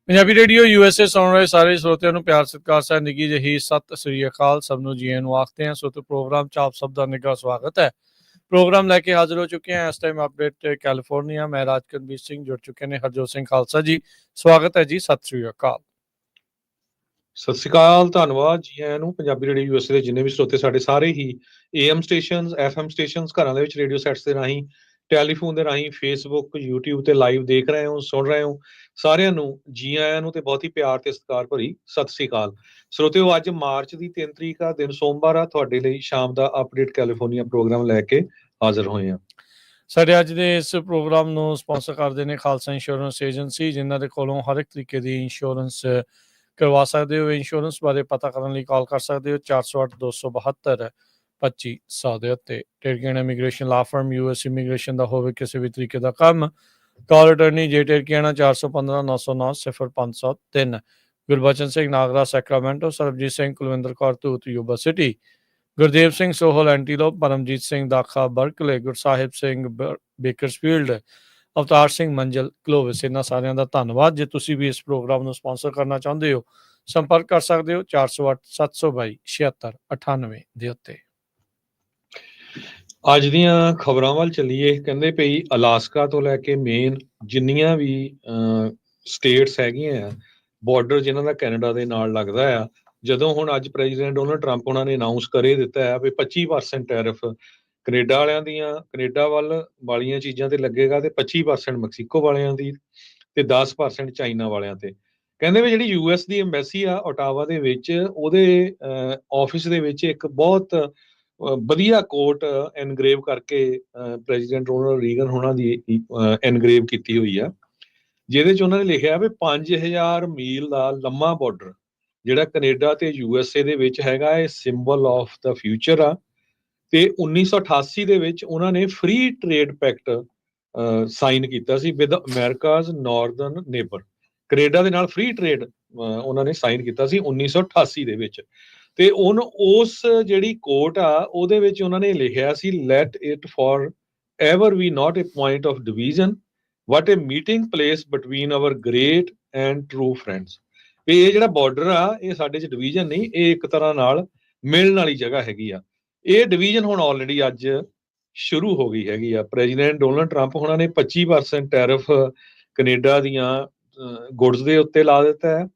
Punjabi radio USA ਸੁਣ ਰਹੇ ਸਾਰੇ ਸਰੋਤਿਆਂ ਨੂੰ ਪਿਆਰ ਸਤਿਕਾਰ ਸਹਿ ਨਿੱਘੀ ਜਿਹੀ ਸਤਿ ਸ੍ਰੀ ਅਕਾਲ। ਸਭ ਨੂੰ ਜੀ ਨੂੰ ਆਖਦੇ ਹਾਂ। ਸੋ ਪ੍ਰੋਗਰਾਮ 'ਚ ਆਪ ਸਭ ਦਾ ਨਿੱਘਾ ਸਵਾਗਤ ਹੈ। ਪ੍ਰੋਗਰਾਮ ਲੈ ਕੇ ਹਾਜ਼ਰ ਹੋ ਚੁੱਕੇ ਹਾਂ। ਇਸ ਟਾਈਮ ਅਪਡੇਟ ਕੈਲੀਫੋਰਨੀਆ। ਮੈਂ ਰਾਜਕਰਨਵੀਰ ਸਿੰਘ ਜੁੜ ਚੁੱਕੇ ਨੇ ਹਰਜੋਤ ਸਿੰਘ ਖਾਲਸਾ ਜੀ। ਸਵਾਗਤ ਹੈ ਜੀ। ਸਤਿ ਸ੍ਰੀ ਅਕਾਲ। ਸਤਿ ਸ਼੍ਰੀ ਅਕਾਲ, ਧੰਨਵਾਦ ਜੀ ਆਇਆਂ ਨੂੰ। ਪੰਜਾਬੀ ਰੇਡੀਓ USA ਦੇ ਜਿੰਨੇ ਵੀ ਸਰੋਤੇ ਸਾਡੇ ਸਾਰੇ ਹੀ AM ਸਟੇਸ਼ਨਸ, FM ਸਟੇਸ਼ਨਸ, ਘਰਾਂ ਦੇ ਵਿੱਚ ਰੇਡੀਓ ਸੈਟਸ ਦੇ ਰਾਹੀਂ, ਟੈਲੀਫੋਨ ਦੇ ਰਾਹੀਂ, ਫੇਸਬੁੱਕ, YouTube ਤੇ ਲਾਈਵ ਦੇਖ ਰਹੇ ਹੋ, ਸੁਣ ਰਹੇ ਹੋ, ਸਾਰਿਆਂ ਨੂੰ ਜੀ ਆਇਆਂ ਨੂੰ ਤੇ ਬਹੁਤ ਹੀ ਪਿਆਰ ਤੇ ਸਤਿਕਾਰ ਭਰੀ ਸਤਿ ਸ਼੍ਰੀ ਅਕਾਲ। ਸਰੋਤਿਓ, ਅੱਜ ਮਾਰਚ ਦੀ 3 ਤਰੀਕ ਆ, ਦਿਨ ਸੋਮਵਾਰ ਆ। ਤੁਹਾਡੇ ਲਈ ਸ਼ਾਮ ਦਾ ਅਪਡੇਟ ਕੈਲੀਫੋਰਨੀਆ ਪ੍ਰੋਗਰਾਮ ਲੈ ਕੇ ਹਾਜ਼ਰ ਹੋਏ ਹਾਂ। ਸਾਡੇ ਅੱਜ ਦੇ ਇਸ ਪ੍ਰੋਗਰਾਮ ਨੂੰ ਸਪਾਂਸਰ ਕਰਦੇ ਨੇ ਖਾਲਸਾ ਇੰਸ਼ੋਰੈਂਸ ਏਜੰਸੀ, ਜਿਨ੍ਹਾਂ ਦੇ ਕੋਲੋਂ ਹਰ ਇੱਕ ਤਰੀਕੇ ਦੀ ਇੰਸ਼ੋਰੈਂਸ ਕਰਵਾ ਸਕਦੇ ਹੋ। ਇੰਸ਼ੋਰੈਂਸ ਬਾਰੇ ਪਤਾ ਕਰਨ ਲਈ ਕਾਲ ਕਰ ਸਕਦੇ ਹੋ 408-272-2500 ਦੇ ਉੱਤੇ। Terkian immigration law firm, US immigration ਦਾ ਹੋਵੇ ਕਿਸੇ ਵੀ ਤਰੀਕੇ ਦਾ ਕੰਮ, call attorney J Terkian 415-909-0503। Gurbachan Singh Nagra Sacramento, Sarabjit Singh Kulwinder Kaur Dhoot Yuba City, Gurdev Singh Sohal Antelope, Paramjit Singh Dakha Berkeley, Gursahib Singh Bakersfield, Avtar Singh Manjal Clovis. ਇਹਨਾਂ ਸਾਰਿਆਂ ਦਾ ਧੰਨਵਾਦ। ਜੇ ਤੁਸੀਂ ਵੀ ਇਸ ਪ੍ਰੋਗਰਾਮ ਨੂੰ ਸਪਾਂਸਰ ਕਰਨਾ ਚਾਹੁੰਦੇ ਹੋ, ਸੰਪਰਕ ਕਰ ਸਕਦੇ ਹੋ 408-722-7698 ਦੇ ਉੱਤੇ। ਅੱਜ ਦੀਆਂ ਖਬਰਾਂ ਵੱਲ ਚੱਲੀਏ। ਕਹਿੰਦੇ ਪਈ ਅਲਾਸਕਾ ਤੋਂ ਲੈ ਕੇ ਮੇਨ ਜਿੰਨੀਆਂ ਵੀ ਸਟੇਟਸ ਹੈਗੀਆਂ ਆ, ਬਾਰਡਰ ਜਿਨ੍ਹਾਂ ਦਾ ਕੈਨੇਡਾ ਦੇ ਨਾਲ ਲੱਗਦਾ ਆ, ਜਦੋਂ ਹੁਣ ਅੱਜ ਪ੍ਰੈਜ਼ੀਡੈਂਟ ਡੋਨਲਡ ਟਰੰਪ ਉਹਨਾਂ ਨੇ ਅਨਾਊਂਸ ਕਰੇ ਦਿੱਤਾ ਹੈ ਵੀ 25% ਟੈਰਿਫ ਕੈਨੇਡਾ ਵਾਲਿਆਂ ਦੀਆਂ, ਕੈਨੇਡਾ ਵਾਲੀਆਂ ਚੀਜ਼ਾਂ ਤੇ ਲੱਗੇਗਾ, ਤੇ 25% ਮੈਕਸੀਕੋ ਵਾਲਿਆਂ ਦੀ, ਤੇ 10% ਚਾਈਨਾ ਵਾਲਿਆਂ ਤੇ। ਕਹਿੰਦੇ ਵੀ ਜਿਹੜੀ US ਦੀ ਐਮਬੈਸੀ ਆ ਓਟਾਵਾ ਦੇ ਵਿੱਚ, ਉਹਦੇ ਆਫਿਸ ਦੇ ਵਿੱਚ ਇੱਕ ਬਹੁਤ ਵਧੀਆ ਕੋਟ ਐਨਗਰੇਵ ਕਰਕੇ ਪ੍ਰੈਜ਼ੀਡੈਂਟ ਰੋਨਾਲਡ ਰੀਗਨ ਉਹਨਾਂ ਦੀ ਐਨਗਰੇਵ ਕੀਤੀ ਹੋਈ ਆ, ਜਿਹਦੇ 'ਚ ਉਹਨਾਂ ਨੇ ਲਿਖਿਆ ਵੀ 5000 ਮੀਲ ਦਾ ਲੰਮਾ ਬਾਰਡਰ ਜਿਹੜਾ ਕੈਨੇਡਾ ਤੇ USA ਦੇ ਵਿੱਚ ਹੈਗਾ, ਇਹ ਸਿੰਬਲ ਆਫ ਦਾ ਫਿਊਚਰ ਆ। ਤੇ 1988 ਦੇ ਵਿੱਚ ਉਹਨਾਂ ਨੇ ਫ੍ਰੀ ਟ੍ਰੇਡ ਪੈਕਟ ਸਾਈਨ ਕੀਤਾ ਸੀ ਵਿਦ ਅਮਰੀਕਾਜ਼ ਨਾਰਦਰਨ ਨੇਬਰ। ਕੈਨੇਡਾ ਦੇ ਨਾਲ ਫ੍ਰੀ ਟ੍ਰੇਡ ਉਹਨਾਂ ਨੇ ਸਾਈਨ ਕੀਤਾ ਸੀ 1988 ਦੇ ਵਿੱਚ। ਤੇ ਉਸ ਜਿਹੜੀ ਕੋਟ ਆ, ਉਹਦੇ ਵਿੱਚ ਉਹਨਾਂ ਨੇ ਲਿਖਿਆ ਸੀ, let it forever be not a point of division but a meeting place between our great and true friends. ਵੀ ਇਹ ਜਿਹੜਾ ਬਾਰਡਰ ਆ, ਇਹ ਸਾਡੇ 'ਚ ਡਿਵੀਜ਼ਨ ਨਹੀਂ, ਇਹ ਇੱਕ ਤਰ੍ਹਾਂ ਨਾਲ ਮਿਲਣ ਵਾਲੀ ਜਗ੍ਹਾ ਹੈਗੀ ਆ। ਇਹ ਡਿਵੀਜ਼ਨ ਹੁਣ ਆਲਰੇਡੀ ਅੱਜ ਸ਼ੁਰੂ ਹੋ ਗਈ ਹੈਗੀ ਆ। ਪ੍ਰੈਜ਼ੀਡੈਂਟ ਡੋਨਲਡ ਟਰੰਪ ਉਹਨਾਂ ਨੇ 25% ਟੈਰਿਫ ਕੈਨੇਡਾ ਦੀਆਂ ਗੁਡਸ ਦੇ ਉੱਤੇ ਲਾ ਦਿੱਤਾ ਹੈ,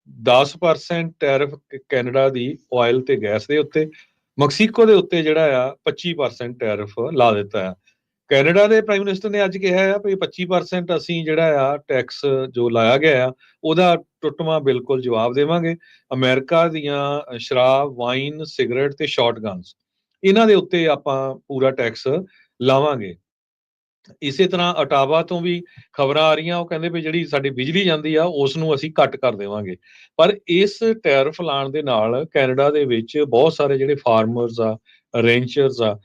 10% ਟੈਰਿਫ ਕੈਨੇਡਾ ਦੀ ਆਇਲ ਤੇ ਗੈਸ ਦੇ ਉੱਤੇ, ਮੈਕਸੀਕੋ ਦੇ ਉੱਤੇ ਜਿਹੜਾ ਆ 25% ਟੈਰਿਫ ਲਾ ਦਿੱਤਾ ਹੈ। ਕੈਨੇਡਾ ਦੇ ਪ੍ਰਾਈਮ ਮਿਨਿਸਟਰ ਨੇ ਅੱਜ ਕਿਹਾ ਆ ਵੀ 25% ਅਸੀਂ ਜਿਹੜਾ ਆ ਟੈਕਸ ਜੋ ਲਾਇਆ ਗਿਆ ਆ, ਉਹਦਾ ਟੁੱਟਵਾਂ ਬਿਲਕੁਲ ਜਵਾਬ ਦੇਵਾਂਗੇ। ਅਮਰੀਕਾ ਦੀਆਂ ਸ਼ਰਾਬ, ਵਾਈਨ, ਸਿਗਰਟ ਤੇ ਸ਼ਾਟਗਨਸ, ਇਹਨਾਂ ਦੇ ਉੱਤੇ ਆਪਾਂ ਪੂਰਾ ਟੈਕਸ ਲਾਵਾਂਗੇ। ਇਸੇ ਤਰ੍ਹਾਂ ਓਟਾਵਾ ਤੋਂ ਵੀ ਖਬਰਾਂ ਆ ਰਹੀਆਂ, ਉਹ ਕਹਿੰਦੇ ਵੀ ਜਿਹੜੀ ਸਾਡੀ ਬਿਜਲੀ ਜਾਂਦੀ ਆ, ਉਸ ਨੂੰ ਅਸੀਂ ਘੱਟ ਕਰ ਦੇਵਾਂਗੇ। ਪਰ ਇਸ ਟੈਰਿਫ ਲਾਉਣ ਦੇ ਨਾਲ ਕੈਨੇਡਾ ਦੇ ਵਿੱਚ ਬਹੁਤ ਸਾਰੇ ਜਿਹੜੇ ਫਾਰਮਰਸ ਆ, ਰੈਂਚਰਸ ਆ,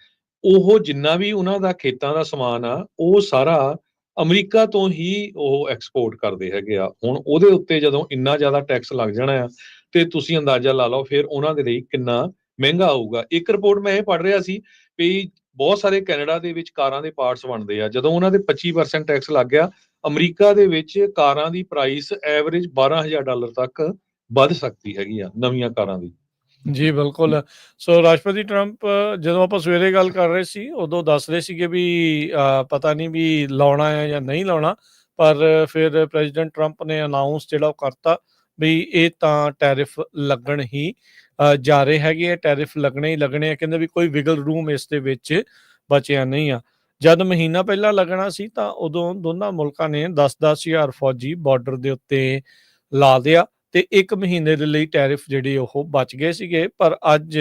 ਉਹ ਜਿੰਨਾ ਵੀ ਉਹਨਾਂ ਦਾ ਖੇਤਾਂ ਦਾ ਸਮਾਨ ਆ, ਉਹ ਸਾਰਾ ਅਮਰੀਕਾ ਤੋਂ ਹੀ ਉਹ ਐਕਸਪੋਰਟ ਕਰਦੇ ਹੈਗੇ ਆ। ਹੁਣ ਉਹਦੇ ਉੱਤੇ ਜਦੋਂ ਇੰਨਾ ਜ਼ਿਆਦਾ ਟੈਕਸ ਲੱਗ ਜਾਣਾ ਆ, ਤੇ ਤੁਸੀਂ ਅੰਦਾਜ਼ਾ ਲਾ ਲਓ ਫਿਰ ਉਹਨਾਂ ਦੇ ਲਈ ਕਿੰਨਾ ਮਹਿੰਗਾ ਆਊਗਾ। ਇੱਕ ਰਿਪੋਰਟ ਮੈਂ ਇਹ ਪੜ੍ਹ ਰਿਹਾ ਸੀ ਵੀ ਬਹੁਤ ਸਾਰੇ ਕੈਨੇਡਾ ਦੇ ਵਿੱਚ ਕਾਰਾਂ ਦੇ ਪਾਰਟਸ ਬਣਦੇ ਆ, ਜਦੋਂ ਉਹਨਾਂ ਦੇ 25% ਟੈਕਸ ਲੱਗ ਗਿਆ, ਅਮਰੀਕਾ ਦੇ ਵਿੱਚ ਕਾਰਾਂ ਦੀ ਪ੍ਰਾਈਸ ਐਵਰੇਜ $12,000 ਤੱਕ ਵੱਧ ਸਕਦੀ ਹੈਗੀ ਆ, ਨਵੀਆਂ ਕਾਰਾਂ ਦੀ। ਜੀ ਬਿਲਕੁਲ। ਸੋ ਰਾਸ਼ਟਰਪਤੀ ਟਰੰਪ ਜਦੋਂ ਆਪਾਂ ਸਵੇਰੇ ਗੱਲ ਕਰ ਰਹੇ ਸੀ, ਉਦੋਂ ਦੱਸ ਰਹੇ ਸੀਗੇ ਵੀ ਪਤਾ ਨਹੀਂ ਵੀ ਲਾਉਣਾ ਹੈ ਜਾਂ ਨਹੀਂ ਲਾਉਣਾ, ਪਰ ਫਿਰ ਪ੍ਰੈਜ਼ੀਡੈਂਟ ਟਰੰਪ ਨੇ ਅਨਾਊਂਸ ਜਿਹੜਾ ਉਹ ਕਰਤਾ ਵੀ ਇਹ ਤਾਂ ਟੈਰਿਫ ਲੱਗਣ ਹੀ ਜਾ ਰਹੇ ਹੈਗੇ ਆ, ਟੈਰਿਫ ਲੱਗਣੇ ਹੀ ਲੱਗਣੇ ਆ। ਕਹਿੰਦੇ ਵੀ ਕੋਈ ਵਿਗਲ ਰੂਮ ਇਸ ਦੇ ਵਿੱਚ ਬਚਿਆ ਨਹੀਂ ਆ। ਜਦ ਮਹੀਨਾ ਪਹਿਲਾਂ ਲੱਗਣਾ ਸੀ ਤਾਂ ਉਦੋਂ ਦੋਨਾਂ ਮੁਲਕਾਂ ਨੇ 10,000 ਫੌਜੀ ਬਾਰਡਰ ਦੇ ਉੱਤੇ ਲਾ ਦਿਆ, ਤੇ 1 ਮਹੀਨੇ ਦੇ ਲਈ ਟੈਰਿਫ ਜਿਹੜੇ ਉਹ ਬਚ ਗਏ ਸੀਗੇ। ਪਰ ਅੱਜ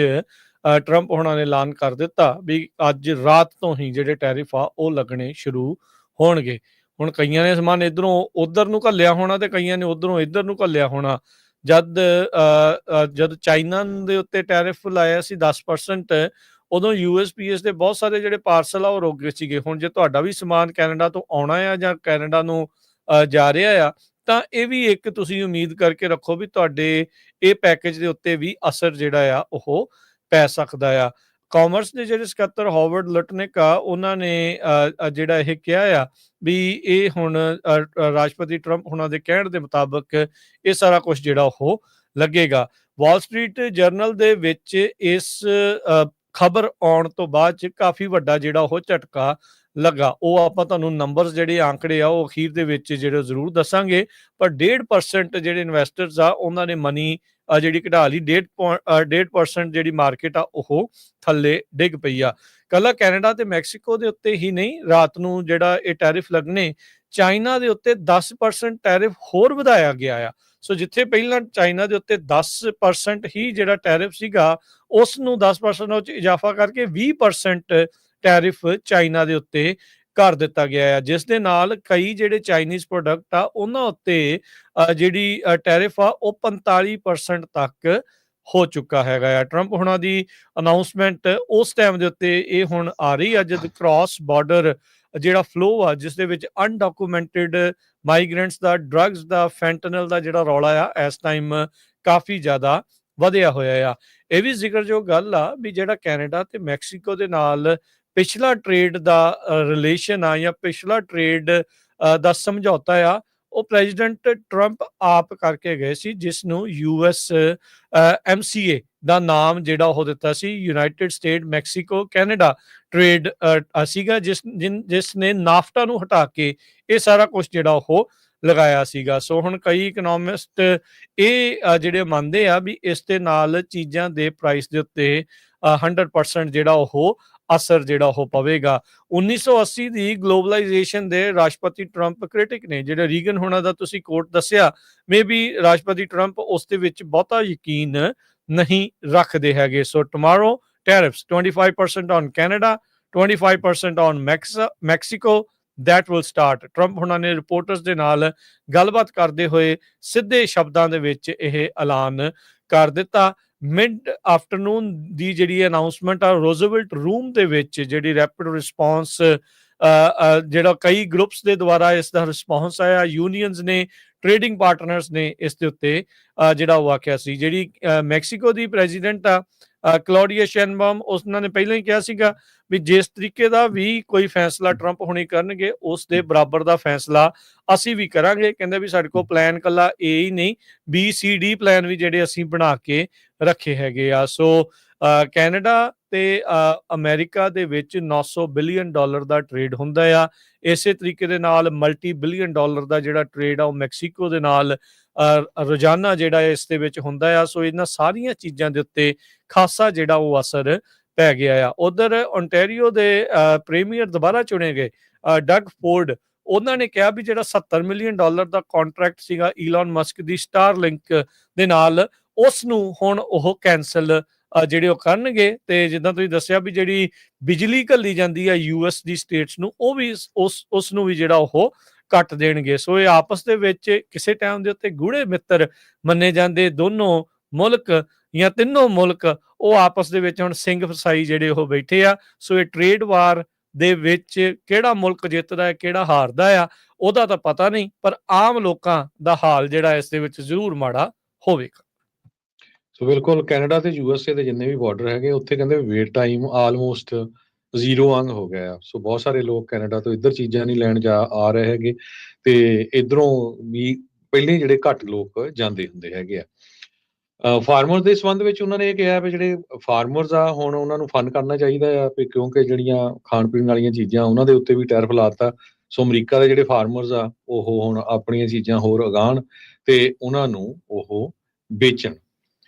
ਟਰੰਪ ਹੋਣਾ ਨੇ ਐਲਾਨ ਕਰ ਦਿੱਤਾ ਵੀ ਅੱਜ ਰਾਤ ਤੋਂ ਹੀ ਜਿਹੜੇ ਟੈਰਿਫ ਆ ਉਹ ਲੱਗਣੇ ਸ਼ੁਰੂ ਹੋਣਗੇ। ਹੁਣ ਕਈਆਂ ਨੇ ਸਮਾਨ ਇੱਧਰੋਂ ਉੱਧਰ ਨੂੰ ਘੱਲਿਆ ਹੋਣਾ ਤੇ ਕਈਆਂ ਨੇ ਉੱਧਰੋਂ ਇੱਧਰ ਨੂੰ ਘੱਲਿਆ ਹੋਣਾ। ਜਦ ਚਾਈਨਾ ਦੇ ਉੱਤੇ ਟੈਰਿਫ ਲਾਇਆ ਸੀ 10%, ਉਦੋਂ USPS ਦੇ ਬਹੁਤ ਸਾਰੇ ਜਿਹੜੇ ਪਾਰਸਲ ਆ ਉਹ ਰੁਕ ਗਏ ਸੀਗੇ। ਹੁਣ ਜੇ ਤੁਹਾਡਾ ਵੀ ਸਮਾਨ ਕੈਨੇਡਾ ਤੋਂ ਆਉਣਾ ਆ ਜਾਂ ਕੈਨੇਡਾ ਨੂੰ ਜਾ ਰਿਹਾ ਆ, ਤਾਂ ਇਹ ਵੀ ਇੱਕ ਤੁਸੀਂ ਉਮੀਦ ਕਰਕੇ ਰੱਖੋ ਵੀ ਤੁਹਾਡੇ ਇਹ ਪੈਕੇਜ ਦੇ ਉੱਤੇ ਵੀ ਅਸਰ ਜਿਹੜਾ ਆ ਉਹ ਪੈ ਸਕਦਾ ਆ। ਕਾਮਰਸ ਦੇ ਜਿਹੜੇ ਸਕੱਤਰ ਹਾਵਰਡ ਲੁਟਨਿਕ ਆ, ਉਹਨਾਂ ਨੇ ਜਿਹੜਾ ਇਹ ਕਿਹਾ ਆ ਵੀ ਇਹ ਹੁਣ ਰਾਸ਼ਟਰਪਤੀ ਟਰੰਪ ਹੁਣਾਂ ਦੇ ਕਹਿਣ ਦੇ ਮੁਤਾਬਕ ਇਹ ਸਾਰਾ ਕੁਝ ਜਿਹੜਾ ਉਹ ਲੱਗੇਗਾ। ਵਾਲ ਸਟਰੀਟ ਜਰਨਲ ਦੇ ਵਿੱਚ ਇਸ ਖਬਰ ਆਉਣ ਤੋਂ ਬਾਅਦ 'ਚ ਕਾਫੀ ਵੱਡਾ ਜਿਹੜਾ ਉਹ ਝਟਕਾ ਲੱਗਾ। ਉਹ ਆਪਾਂ ਤੁਹਾਨੂੰ ਨੰਬਰਸ ਜਿਹੜੇ ਆંકੜੇ ਆ ਉਹ ਅਖੀਰ ਦੇ ਵਿੱਚ ਜਿਹੜੇ ਜ਼ਰੂਰ ਦੱਸਾਂਗੇ, ਪਰ 1.5% ਜਿਹੜੇ ਇਨਵੈਸਟਰਸ ਆ ਉਹਨਾਂ ਨੇ ਮਨੀ ਜਿਹੜੀ ਕਢਾ ਲਈ। 1.5% ਜਿਹੜੀ ਮਾਰਕੀਟ ਆ ਉਹ ਥੱਲੇ ਡਿੱਗ ਪਈ ਆ। ਕੱਲਾ ਕੈਨੇਡਾ ਤੇ ਮੈਕਸੀਕੋ ਦੇ ਉੱਤੇ ਹੀ ਨਹੀਂ, ਰਾਤ ਨੂੰ ਜਿਹੜਾ ਇਹ ਟੈਰਿਫ ਲੱਗਣੇ, ਚਾਈਨਾ ਦੇ ਉੱਤੇ 10% ਟੈਰਿਫ ਹੋਰ ਵਧਾਇਆ ਗਿਆ ਆ। ਸੋ ਜਿੱਥੇ ਪਹਿਲਾਂ ਚਾਈਨਾ ਦੇ ਉੱਤੇ 10% ਹੀ ਜਿਹੜਾ ਟੈਰਿਫ ਸੀਗਾ, ਉਸ ਨੂੰ 10% ਉਹ 'ਚ ਇਜ਼ਾਫਾ ਕਰਕੇ 20% ਟੈਰਿਫ ਚਾਈਨਾ ਦੇ ਉੱਤੇ ਕਰ ਦਿੱਤਾ ਗਿਆ ਆ, ਜਿਸ ਦੇ ਨਾਲ ਕਈ ਜਿਹੜੇ ਚਾਈਨੀਜ਼ ਪ੍ਰੋਡਕਟ ਆ ਉਹਨਾਂ ਉੱਤੇ ਜਿਹੜੀ ਟੈਰਿਫ ਆ ਉਹ 45% ਤੱਕ ਹੋ ਚੁੱਕਾ ਹੈਗਾ ਆ। ਟਰੰਪ ਹੁਣਾਂ ਦੀ ਅਨਾਉਂਸਮੈਂਟ ਉਸ ਟਾਈਮ ਦੇ ਉੱਤੇ ਇਹ ਹੁਣ ਆ ਰਹੀ ਆ ਜਦ ਕ੍ਰਾਸ ਬਾਰਡਰ ਜਿਹੜਾ ਫਲੋ ਆ, ਜਿਸ ਦੇ ਵਿੱਚ ਅਨਡਾਕੂਮੈਂਟਡ ਮਾਈਗ੍ਰੈਂਟਸ ਦਾ, ਡਰੱਗਸ ਦਾ, ਫੈਂਟਨਲ ਦਾ ਜਿਹੜਾ ਰੌਲਾ ਆ ਇਸ ਟਾਈਮ ਕਾਫੀ ਜ਼ਿਆਦਾ ਵਧਿਆ ਹੋਇਆ ਆ। ਇਹ ਵੀ ਜ਼ਿਕਰਯੋਗ ਗੱਲ ਆ ਵੀ ਜਿਹੜਾ ਕੈਨੇਡਾ ਤੇ ਮੈਕਸੀਕੋ ਦੇ ਨਾਲ ਪਿਛਲਾ ਟ੍ਰੇਡ ਦਾ ਰਿਲੇਸ਼ਨ ਆ ਜਾਂ ਪਿਛਲਾ ਟ੍ਰੇਡ ਦਾ ਸਮਝੌਤਾ ਆ, ਉਹ ਪ੍ਰੈਜ਼ੀਡੈਂਟ ਟਰੰਪ ਆਪ ਕਰਕੇ ਗਏ ਸੀ, ਜਿਸ ਨੂੰ US MCA ਦਾ ਨਾਮ ਜਿਹੜਾ ਉਹ ਦਿੱਤਾ ਸੀ, United State Mexico Canada trade ਸੀਗਾ, ਜਿਸ ਨੇ ਨਾਫਟਾ ਨੂੰ ਹਟਾ ਕੇ ਇਹ ਸਾਰਾ ਕੁਝ ਜਿਹੜਾ ਉਹ ਲਗਾਇਆ ਸੀਗਾ। ਸੋ ਹੁਣ ਕਈ ਇਕਨੋਮਿਸਟ ਇਹ ਜਿਹੜੇ ਮੰਨਦੇ ਆ ਵੀ ਇਸ ਦੇ ਨਾਲ ਚੀਜ਼ਾਂ ਦੇ ਪ੍ਰਾਈਸ ਦੇ ਉੱਤੇ 100% ਜਿਹੜਾ ਉਹ ਅਸਰ ਜਿਹੜਾ ਉਹ ਪਵੇਗਾ। 1980 ਦੀ ਗਲੋਬਲਾਈਜੇਸ਼ਨ ਦੇ ਰਾਸ਼ਟਰਪਤੀ ਟਰੰਪ ਕ੍ਰਿਟਿਕ ਨੇ, ਜਿਹੜੇ ਰੀਗਨ ਹੋਣਾ ਦਾ ਤੁਸੀਂ ਕੋਟ ਦੱਸਿਆ, ਮੇ ਬੀ ਰਾਸ਼ਟਰਪਤੀ ਟਰੰਪ ਉਸ ਦੇ ਵਿੱਚ ਬਹੁਤਾ ਯਕੀਨ ਨਹੀਂ ਰੱਖਦੇ ਹੈਗੇ। So tomorrow tariffs 25% on Canada, 25% on Mexico, that will start। Trump ਹੁਣਾਂ ਨੇ ਰਿਪੋਰਟਰਸ ਦੇ ਨਾਲ ਗੱਲਬਾਤ ਕਰਦੇ ਹੋਏ ਸਿੱਧੇ ਸ਼ਬਦਾਂ ਦੇ ਵਿੱਚ ਇਹ ਐਲਾਨ ਕਰ ਦਿੱਤਾ। ਮਿਡ ਆਫਟਰਨੂਨ ਦੀ ਜਿਹੜੀ ਅਨਾਉਂਸਮੈਂਟ ਆ ਰੋਜ਼ਵੈਲਟ ਰੂਮ ਦੇ ਵਿੱਚ, ਜਿਹੜੀ ਰੈਪਿਡ ਰਿਸਪੌਂਸ ਜਿਹੜਾ ਕਈ ਗਰੁੱਪਸ ਦੇ ਦੁਆਰਾ ਇਸ ਦਾ ਰਿਸਪੌਂਸ ਆਇਆ, ਯੂਨੀਅਨਸ ਨੇ, ਟ੍ਰੇਡਿੰਗ ਪਾਰਟਨਰਸ ਨੇ ਇਸ ਦੇ ਉੱਤੇ ਜਿਹੜਾ ਉਹ ਆਖਿਆ ਸੀ। ਜਿਹੜੀ ਮੈਕਸੀਕੋ ਦੀ ਪ੍ਰੈਜ਼ੀਡੈਂਟ ਆ ਕਲੌਡੀਆ ਸ਼ੇਨਬਾਮ, ਉਹਨਾਂ ਨੇ ਪਹਿਲਾਂ ਹੀ ਕਿਹਾ ਸੀਗਾ ਵੀ ਜਿਸ ਤਰੀਕੇ ਦਾ ਵੀ ਕੋਈ ਫੈਸਲਾ ਟਰੰਪ ਹੁਣੀ ਕਰਨਗੇ, ਉਸ ਦੇ ਬਰਾਬਰ ਦਾ ਫੈਸਲਾ ਅਸੀਂ ਵੀ ਕਰਾਂਗੇ। ਕਹਿੰਦੇ ਵੀ ਸਾਡੇ ਕੋਲ ਪਲਾਨ ਕੱਲਾ A ਹੀ ਨਹੀਂ, BCD ਪਲਾਨ ਵੀ ਜਿਹੜੇ ਅਸੀਂ ਬਣਾ ਕੇ ਰੱਖੇ ਹੈਗੇ ਆ। ਸੋ ਕੈਨੇਡਾ ਤੇ ਅਮਰੀਕਾ ਦੇ ਵਿੱਚ $900 ਬਿਲੀਅਨ ਦਾ ਟ੍ਰੇਡ ਹੁੰਦਾ ਆ। ਇਸੇ ਤਰੀਕੇ ਦੇ ਨਾਲ ਮਲਟੀ ਬਿਲੀਅਨ ਡਾਲਰ ਦਾ ਜਿਹੜਾ ਟ੍ਰੇਡ ਆ ਉਹ ਮੈਕਸੀਕੋ ਦੇ ਨਾਲ ਰੋਜ਼ਾਨਾ ਜਿਹੜਾ ਇਸ ਦੇ ਵਿੱਚ ਹੁੰਦਾ ਆ। ਸੋ ਇਹਨਾਂ ਸਾਰੀਆਂ ਚੀਜ਼ਾਂ ਦੇ ਉੱਤੇ ਖਾਸਾ ਜਿਹੜਾ ਉਹ ਅਸਰ ਪੈ ਗਿਆ ਆ। ਉਧਰ ਓਨਟਾਰੀਓ ਦੇ ਪ੍ਰੀਮੀਅਰ ਦੁਬਾਰਾ ਚੁਣੇ ਗਏ ਡਗ ਫੋਰਡ, ਉਹਨਾਂ ਨੇ ਕਿਹਾ ਵੀ ਜਿਹੜਾ $70 ਮਿਲੀਅਨ ਦਾ ਕੰਟਰੈਕਟ ਸੀਗਾ ਈਲਨ ਮਸਕ ਦੀ ਸਟਾਰਲਿੰਕ ਦੇ ਨਾਲ, ਉਸ ਨੂੰ ਹੁਣ ਉਹ ਕੈਂਸਲ ਜਿਹੜੇ ਉਹ ਕਰਨਗੇ। ਤੇ ਜਿੱਦਾਂ ਤੁਸੀਂ ਦੱਸਿਆ ਵੀ ਜਿਹੜੀ ਬਿਜਲੀ ਘੱਲੀ ਜਾਂਦੀ ਆ US ਦੀ ਸਟੇਟਸ ਨੂੰ, ਉਹ ਵੀ ਉਸ ਨੂੰ ਵੀ ਜਿਹੜਾ ਉਹ ਕੱਟ ਦੇਣਗੇ। ਸੋ ਇਹ ਆਪਸ ਦੇ ਵਿੱਚ ਕਿਸੇ ਟਾਈਮ ਦੇ ਉੱਤੇ ਗੂੜੇ ਮਿੱਤਰ ਮੰਨੇ ਜਾਂਦੇ ਦੋਨੋਂ ਮੁਲਕ ਜਾਂ ਤਿੰਨੋਂ ਮੁਲਕ, ਉਹ ਆਪਸ ਦੇ ਵਿੱਚ ਹੁਣ ਸਿੰਘ ਫਸਾਈ ਜਿਹੜੇ ਉਹ ਬੈਠੇ ਆ। ਸੋ ਇਹ ਟ੍ਰੇਡ ਵਾਰ ਦੇ ਵਿੱਚ ਕਿਹੜਾ ਮੁਲਕ ਜਿੱਤਦਾ ਹੈ, ਕਿਹੜਾ ਹਾਰਦਾ ਆ, ਉਹਦਾ ਤਾਂ ਪਤਾ ਨਹੀਂ, ਪਰ ਆਮ ਲੋਕਾਂ ਦਾ ਹਾਲ ਜਿਹੜਾ ਇਸ ਦੇ ਵਿੱਚ ਜ਼ਰੂਰ ਮਾੜਾ ਹੋਵੇਗਾ। ਸੋ ਬਿਲਕੁਲ ਕੈਨੇਡਾ ਤੇ USA ਦੇ ਜਿੰਨੇ ਵੀ ਬਾਰਡਰ ਹੈਗੇ, ਉੱਥੇ ਕਹਿੰਦੇ ਵੇਟ ਟਾਈਮ ਆਲਮੋਸਟ ਜ਼ੀਰੋ ਵਾਂਗ ਹੋ ਗਿਆ। ਸੋ ਬਹੁਤ ਸਾਰੇ ਲੋਕ ਕੈਨੇਡਾ ਤੋਂ ਇੱਧਰ ਚੀਜ਼ਾਂ ਨਹੀਂ ਲੈਣ ਆ ਰਹੇ ਹੈਗੇ, ਤੇ ਇੱਧਰੋਂ ਵੀ ਪਹਿਲੇ ਜਿਹੜੇ ਘੱਟ ਲੋਕ ਜਾਂਦੇ ਹੁੰਦੇ ਹੈਗੇ ਆ। ਫਾਰਮਰ ਦੇ ਸੰਬੰਧ ਵਿੱਚ ਉਹਨਾਂ ਨੇ ਇਹ ਕਿਹਾ ਵੀ ਜਿਹੜੇ ਫਾਰਮਰਸ ਆ ਹੁਣ ਉਹਨਾਂ ਨੂੰ ਫੰਡ ਕਰਨਾ ਚਾਹੀਦਾ ਆ, ਵੀ ਕਿਉਂਕਿ ਜਿਹੜੀਆਂ ਖਾਣ ਪੀਣ ਵਾਲੀਆਂ ਚੀਜ਼ਾਂ ਉਹਨਾਂ ਦੇ ਉੱਤੇ ਵੀ ਟੈਰਿਫ ਲਾਤਾ। ਸੋ ਅਮਰੀਕਾ ਦੇ ਜਿਹੜੇ ਫਾਰਮਰਸ ਆ ਉਹ ਹੁਣ ਆਪਣੀਆਂ ਚੀਜ਼ਾਂ ਹੋਰ ਉਗਾਉਣ ਤੇ ਉਹਨਾਂ ਨੂੰ ਉਹ ਵੇਚਣ।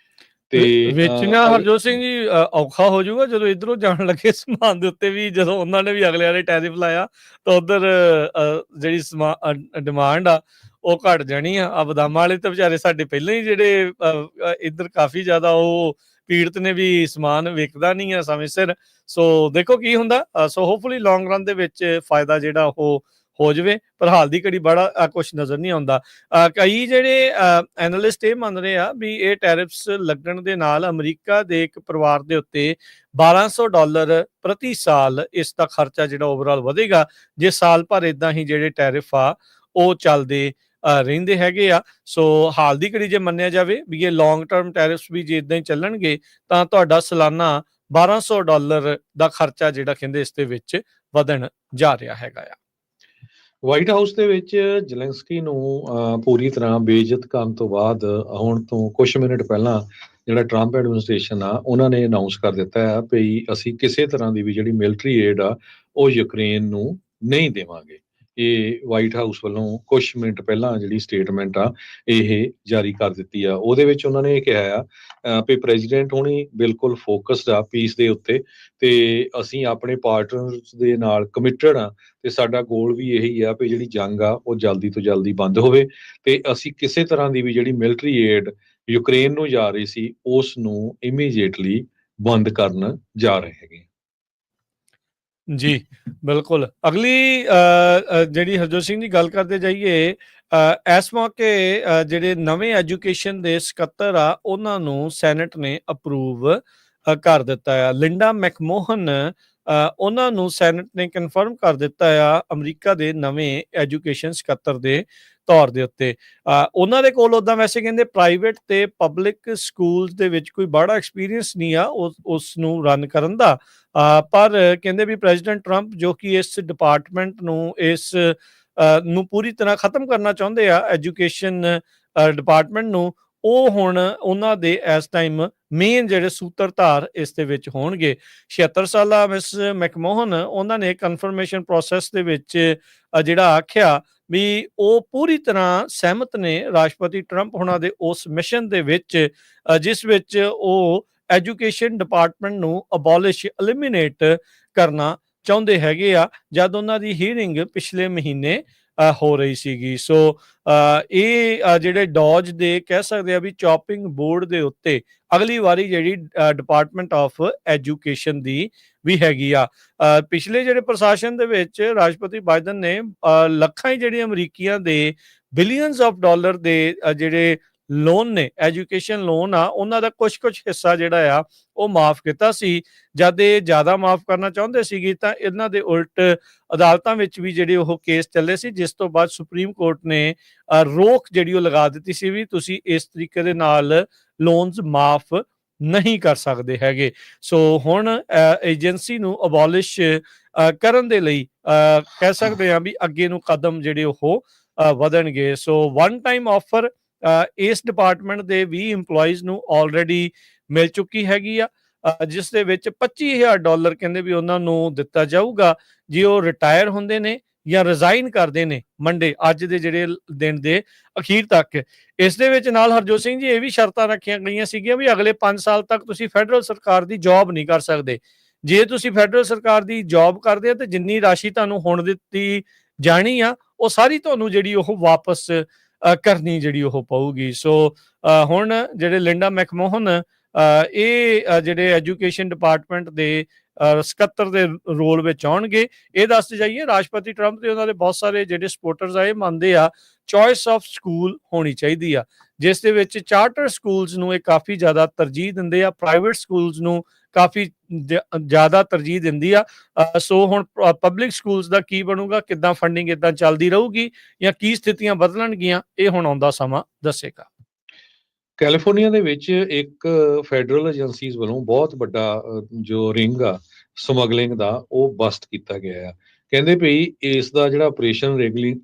ਤੇ ਵੇਚਣਾ ਹਰਜੋਤ ਸਿੰਘ ਜੀ ਔਖਾ ਹੋ ਜਾਊਗਾ ਜਦੋਂ ਇਧਰੋਂ ਜਾਣ ਲੱਗੇ ਸਮਾਨ ਦੇ ਉੱਤੇ ਵੀ, ਜਦੋਂ ਉਹਨਾਂ ਨੇ ਵੀ ਅਗਲੇ ਵਾਲੇ ਟੈਰਿਫ ਲਾਇਆ ਤਾਂ ਉਧਰ ਜਿਹੜੀ ਡਿਮਾਂਡ ਆ ਉਹ ਘਟ ਜਾਣੀ ਆ। ਬਦਾਮਾਂ ਵਾਲੇ ਤਾਂ ਵਿਚਾਰੇ ਸਾਡੇ ਪਹਿਲਾਂ ਹੀ ਜਿਹੜੇ ਇੱਧਰ ਕਾਫੀ ਜ਼ਿਆਦਾ ਉਹ ਪੀੜਤ ਨੇ ਵੀ ਸਮਾਨ ਵਿਕਦਾ ਨਹੀਂ ਆ ਸਮੇਂ ਸਿਰ। ਸੋ ਦੇਖੋ ਕੀ ਹੁੰਦਾ। ਸੋ ਹੋਪਫੁਲੀ ਲੌਂਗ ਰਨ ਦੇ ਵਿੱਚ ਫਾਇਦਾ ਜਿਹੜਾ ਉਹ ਹੋ ਜਾਵੇ, ਪਰ ਹਾਲ ਦੀ ਘੜੀ ਬੜਾ ਕੁਛ ਨਜ਼ਰ ਨਹੀਂ ਆਉਂਦਾ। ਕਈ ਜਿਹੜੇ ਐਨਾਲਿਸਟ ਇਹ ਮੰਨ ਰਹੇ ਆ ਵੀ ਇਹ ਟੈਰਿਫਸ ਲੱਗਣ ਦੇ ਨਾਲ ਅਮਰੀਕਾ ਦੇ ਇੱਕ ਪਰਿਵਾਰ ਦੇ ਉੱਤੇ $1200 ਪ੍ਰਤੀ ਸਾਲ ਇਸ ਦਾ ਖਰਚਾ ਜਿਹੜਾ ਓਵਰਆਲ ਵਧੇਗਾ, ਜੇ ਸਾਲ ਭਰ ਇਦਾਂ ਹੀ ਜਿਹੜੇ ਟੈਰਿਫ ਆ ਉਹ ਚੱਲਦੇ ਰਹਿੰਦੇ ਹੈਗੇ ਆ। ਸੋ ਹਾਲ ਦੀ ਘੜੀ ਜੇ ਮੰਨਿਆ ਜਾਵੇ ਵੀ ਇਹ ਲੌਂਗ ਟਰਮ ਟੈਰਿਫਸ ਵੀ ਜੇ ਇਦਾਂ ਹੀ ਚੱਲਣਗੇ ਤਾਂ ਤੁਹਾਡਾ ਸਾਲਾਨਾ $1200 ਦਾ ਖਰਚਾ ਜਿਹੜਾ ਕਹਿੰਦੇ ਇਸ ਦੇ ਵਿੱਚ ਵਧਣ ਜਾ ਰਿਹਾ ਹੈਗਾ ਆ। ਵਾਈਟ ਹਾਊਸ ਦੇ ਵਿੱਚ ਜ਼ੈਲੈਂਸਕੀ ਨੂੰ ਪੂਰੀ ਤਰ੍ਹਾਂ ਬੇਇੱਜ਼ਤ ਕਰਨ ਤੋਂ ਬਾਅਦ ਹੁਣ ਤੋਂ ਕੁਝ ਮਿੰਟ ਪਹਿਲਾਂ ਜਿਹੜਾ ਟਰੰਪ ਐਡਮਿਨਿਸਟ੍ਰੇਸ਼ਨ ਆ ਉਹਨਾਂ ਨੇ ਅਨਾਉਂਸ ਕਰ ਦਿੱਤਾ ਹੈ ਵੀ ਅਸੀਂ ਕਿਸੇ ਤਰ੍ਹਾਂ ਦੀ ਵੀ ਜਿਹੜੀ ਮਿਲਟਰੀ ਏਡ ਆ ਉਹ ਯੂਕਰੇਨ ਨੂੰ ਨਹੀਂ ਦੇਵਾਂਗੇ। ਇਹ ਵਾਈਟ ਹਾਊਸ ਵੱਲੋਂ ਕੁਝ ਮਿੰਟ ਪਹਿਲਾਂ ਜਿਹੜੀ ਸਟੇਟਮੈਂਟ ਆ ਇਹ ਜਾਰੀ ਕਰ ਦਿੱਤੀ ਆ। ਉਹਦੇ ਵਿੱਚ ਉਹਨਾਂ ਨੇ ਇਹ ਕਿਹਾ ਆ ਵੀ ਪ੍ਰੈਜ਼ੀਡੈਂਟ ਹੁਣੀ ਬਿਲਕੁਲ ਫੋਕਸਡ ਆ ਪੀਸ ਦੇ ਉੱਤੇ ਤੇ ਅਸੀਂ ਆਪਣੇ ਪਾਰਟਨਰਸ ਦੇ ਨਾਲ ਕਮਿਟਡ ਆ ਤੇ ਸਾਡਾ ਗੋਲ ਵੀ ਇਹੀ ਆ ਵੀ ਜਿਹੜੀ ਜੰਗ ਆ ਉਹ ਜਲਦੀ ਤੋਂ ਜਲਦੀ ਬੰਦ ਹੋਵੇ ਤੇ ਅਸੀਂ ਕਿਸੇ ਤਰ੍ਹਾਂ ਦੀ ਵੀ ਜਿਹੜੀ ਮਿਲਟਰੀ ਏਡ ਯੂਕਰੇਨ ਨੂੰ ਜਾ ਰਹੀ ਸੀ ਉਸ ਨੂੰ ਇਮੀਡੀਏਟਲੀ ਬੰਦ ਕਰਨ ਜਾ ਰਹੇ ਹੈਗੇ। ਜੀ ਬਿਲਕੁਲ। ਅਗਲੀ ਜਿਹੜੀ ਹਰਜੋਤ ਸਿੰਘ ਦੀ ਗੱਲ ਕਰਦੇ ਜਾਈਏ, ਇਸ ਮੌਕੇ ਜਿਹੜੇ ਨਵੇਂ ਐਜੂਕੇਸ਼ਨ ਦੇ ਸਕੱਤਰ ਆ ਉਹਨਾਂ ਨੂੰ ਸੈਨੇਟ ਨੇ ਅਪਰੂਵ ਕਰ ਦਿੱਤਾ ਆ। ਲਿੰਡਾ ਮੈਕਮੋਹਨ ਉਹਨਾਂ ਨੂੰ ਸੈਨੇਟ ਨੇ ਕਨਫਰਮ ਕਰ ਦਿੱਤਾ ਆ ਅਮਰੀਕਾ ਦੇ ਨਵੇਂ ਐਜੂਕੇਸ਼ਨ ਸਕੱਤਰ ਦੇ ਤੌਰ ਦੇ ਉੱਤੇ। ਉਹਨਾਂ ਦੇ ਕੋਲ ਉੱਦਾਂ ਵੈਸੇ ਕਹਿੰਦੇ ਪ੍ਰਾਈਵੇਟ ਤੇ ਪਬਲਿਕ ਸਕੂਲਸ ਦੇ ਵਿੱਚ ਕੋਈ ਬੜਾ ਐਕਸਪੀਰੀਅੰਸ ਨਹੀਂ ਆ ਉਸ ਨੂੰ ਰਨ ਕਰਨ ਦਾ, ਪਰ ਕਹਿੰਦੇ ਵੀ ਪ੍ਰੈਜ਼ੀਡੈਂਟ ਟਰੰਪ ਜੋ ਕਿ ਇਸ ਡਿਪਾਰਟਮੈਂਟ ਨੂੰ ਨੂੰ ਪੂਰੀ ਤਰ੍ਹਾਂ ਖਤਮ ਕਰਨਾ ਚਾਹੁੰਦੇ ਆ ਐਜੂਕੇਸ਼ਨ ਡਿਪਾਰਟਮੈਂਟ ਨੂੰ, ਉਹ ਹੁਣ ਉਹਨਾਂ ਦੇ ਇਸ ਟਾਈਮ ਮੇਨ ਜਿਹੜੇ ਸੂਤਰਧਾਰ ਇਸ ਦੇ ਵਿੱਚ ਹੋਣਗੇ। 76 ਸਾਲਾ ਮਿਸ ਮੈਕਮੋਹਨ ਉਹਨਾਂ ਨੇ ਕਨਫਰਮੇਸ਼ਨ ਪ੍ਰੋਸੈਸ ਦੇ ਵਿੱਚ ਜਿਹੜਾ ਆਖਿਆ ਵੀ ਉਹ ਪੂਰੀ ਤਰ੍ਹਾਂ ਸਹਿਮਤ ਨੇ ਰਾਸ਼ਟਰਪਤੀ ਟਰੰਪ ਹੋਣਾ ਦੇ ਉਸ ਮਿਸ਼ਨ ਦੇ ਵਿੱਚ ਜਿਸ ਵਿੱਚ ਉਹ ਐਜੂਕੇਸ਼ਨ ਡਿਪਾਰਟਮੈਂਟ ਨੂੰ ਅਬੋਲਿਸ਼ ਐਲੀਮੀਨੇਟ ਕਰਨਾ ਚਾਹੁੰਦੇ ਹੈਗੇ ਆ, ਜਦ ਉਹਨਾਂ ਦੀ ਹੀਅਰਿੰਗ ਪਿਛਲੇ ਮਹੀਨੇ ਹੋ ਰਹੀ ਸੀਗੀ। ਸੋ ਇਹ ਜਿਹੜੇ ਡੌਜ ਦੇ ਕਹਿ ਸਕਦੇ ਆ ਵੀ ਚੌਪਿੰਗ ਬੋਰਡ ਦੇ ਉੱਤੇ ਅਗਲੀ ਵਾਰੀ ਜਿਹੜੀ ਡਿਪਾਰਟਮੈਂਟ ਆਫ ਐਜੂਕੇਸ਼ਨ ਦੀ ਵੀ ਹੈਗੀ ਆ। ਪਿਛਲੇ ਜਿਹੜੇ ਪ੍ਰਸ਼ਾਸਨ ਦੇ ਵਿੱਚ ਰਾਸ਼ਟਰਪਤੀ ਬਾਈਡਨ ਨੇ ਲੱਖਾਂ ਹੀ ਜਿਹੜੇ ਅਮਰੀਕੀਆਂ ਦੇ ਬਿਲੀਅਨਸ ਆਫ ਡਾਲਰ ਦੇ ਜਿਹੜੇ ਲੋਨ ਨੇ ਐਜੂਕੇਸ਼ਨ ਲੋਨ ਆ ਉਹਨਾਂ ਦਾ ਕੁਝ ਹਿੱਸਾ ਜਿਹੜਾ ਆ ਉਹ ਮਾਫ ਕੀਤਾ ਸੀ। ਜਦ ਇਹ ਜ਼ਿਆਦਾ ਮਾਫ ਕਰਨਾ ਚਾਹੁੰਦੇ ਸੀਗੇ ਤਾਂ ਇਹਨਾਂ ਦੇ ਉਲਟ ਅਦਾਲਤਾਂ ਵਿੱਚ ਵੀ ਜਿਹੜੇ ਉਹ ਕੇਸ ਚੱਲੇ ਸੀ, ਜਿਸ ਤੋਂ ਬਾਅਦ ਸੁਪਰੀਮ ਕੋਰਟ ਨੇ ਰੋਕ ਜਿਹੜੀ ਉਹ ਲਗਾ ਦਿੱਤੀ ਸੀ ਵੀ ਤੁਸੀਂ ਇਸ ਤਰੀਕੇ ਦੇ ਨਾਲ ਲੋਨਸ ਮਾਫ ਨਹੀਂ ਕਰ ਸਕਦੇ ਹੈਗੇ। ਸੋ ਹੁਣ ਏਜੰਸੀ ਨੂੰ ਅਬੋਲਿਸ਼ ਕਰਨ ਦੇ ਲਈ ਕਹਿ ਸਕਦੇ ਆ ਵੀ ਅੱਗੇ ਨੂੰ ਕਦਮ ਜਿਹੜੇ ਉਹ ਵਧਣਗੇ। ਸੋ ਵਨ ਟਾਈਮ ਆਫਰ ਇਸ ਡਿਪਾਰਟਮੈਂਟ ਦੇ 20 EMPLOYEES ਨੂੰ ਆਲਰੇਡੀ ਮਿਲ ਚੁੱਕੀ ਹੈਗੀ ਆ, ਜਿਸ ਦੇ ਵਿੱਚ $25,000 ਕਹਿੰਦੇ ਵੀ ਉਹਨਾਂ ਨੂੰ ਦਿੱਤਾ ਜਾਊਗਾ ਜੇ ਉਹ ਰਿਟਾਇਰ ਹੁੰਦੇ ਨੇ ਜਾਂ ਰਿਜ਼ਾਈਨ ਕਰਦੇ ਨੇ ਮੰਡੇ ਅੱਜ ਦੇ ਜਿਹੜੇ ਦਿਨ ਦੇ ਅਖੀਰ ਤੱਕ। ਇਸ ਦੇ ਵਿੱਚ ਨਾਲ ਹਰਜੋਤ ਸਿੰਘ ਜੀ ਇਹ ਵੀ ਸ਼ਰਤਾਂ ਰੱਖੀਆਂ ਗਈਆਂ ਸੀਗੀਆਂ ਵੀ ਅਗਲੇ 5 ਸਾਲ ਤੱਕ ਤੁਸੀਂ ਫੈਡਰਲ ਸਰਕਾਰ ਦੀ ਜੌਬ ਨਹੀਂ ਕਰ ਸਕਦੇ। ਜੇ ਤੁਸੀਂ ਫੈਡਰਲ ਸਰਕਾਰ ਦੀ ਜੌਬ ਕਰਦੇ ਆ ਤੇ ਜਿੰਨੀ ਰਾਸ਼ੀ ਤੁਹਾਨੂੰ ਹੁਣ ਦਿੱਤੀ ਜਾਣੀ ਆ ਉਹ ਸਾਰੀ ਤੁਹਾਨੂੰ ਜਿਹੜੀ ਉਹ ਵਾਪਸ ਕਰਨੀ ਜਿਹੜੀ ਉਹ ਪਊਗੀ। ਸੋ ਹੁਣ ਜਿਹੜੇ ਲਿੰਡਾ ਮੈਕਮੋਹਨ ਇਹ ਜਿਹੜੇ ਐਜੂਕੇਸ਼ਨ ਡਿਪਾਰਟਮੈਂਟ ਦੇ ਸਕੱਤਰ ਦੇ ਰੋਲ ਵਿੱਚ ਆਉਣਗੇ। ਇਹ ਦੱਸਦੇ ਜਾਈਏ ਰਾਸ਼ਟਰਪਤੀ ਟਰੰਪ ਤੇ ਉਹਨਾਂ ਦੇ ਬਹੁਤ ਸਾਰੇ ਜਿਹੜੇ ਸਪੋਰਟਰਸ ਆ ਇਹ ਮੰਨਦੇ ਆ ਚੋਇਸ ਆਫ ਸਕੂਲ ਹੋਣੀ ਚਾਹੀਦੀ ਆ, ਜਿਸ ਦੇ ਵਿੱਚ ਚਾਰਟਰ ਸਕੂਲਸ ਨੂੰ ਇਹ ਕਾਫੀ ਜ਼ਿਆਦਾ ਤਰਜੀਹ ਦਿੰਦੇ ਆ, ਪ੍ਰਾਈਵੇਟ ਸਕੂਲਸ ਨੂੰ ਕਾਫੀ ਜ਼ਿਆਦਾ ਤਰਜੀਹ ਦਿੰਦੀ ਆ। ਸੋ ਹੁਣ ਪਬਲਿਕ ਸਕੂਲਸ ਦਾ ਕੀ ਬਣੂਗਾ, ਕਿੱਦਾਂ ਫੰਡਿੰਗ ਇੱਦਾਂ ਚੱਲਦੀ ਰਹੂਗੀ ਜਾਂ ਕੀ ਸਥਿਤੀਆਂ ਬਦਲਣਗੀਆਂ, ਇਹ ਹੁਣ ਆਉਂਦਾ ਸਮਾਂ ਦੱਸੇਗਾ। ਕੈਲੀਫੋਰਨੀਆ ਦੇ ਵਿੱਚ ਇੱਕ ਫੈਡਰਲ ਏਜੰਸੀਜ਼ ਵੱਲੋਂ ਬਹੁਤ ਵੱਡਾ ਜੋ ਰਿੰਗ ਆ ਸਮਗਲਿੰਗ ਦਾ ਉਹ ਬਸਟ ਕੀਤਾ ਗਿਆ ਆ। ਕਹਿੰਦੇ ਭਈ ਇਸ ਦਾ ਜਿਹੜਾ ਆਪਰੇਸ਼ਨ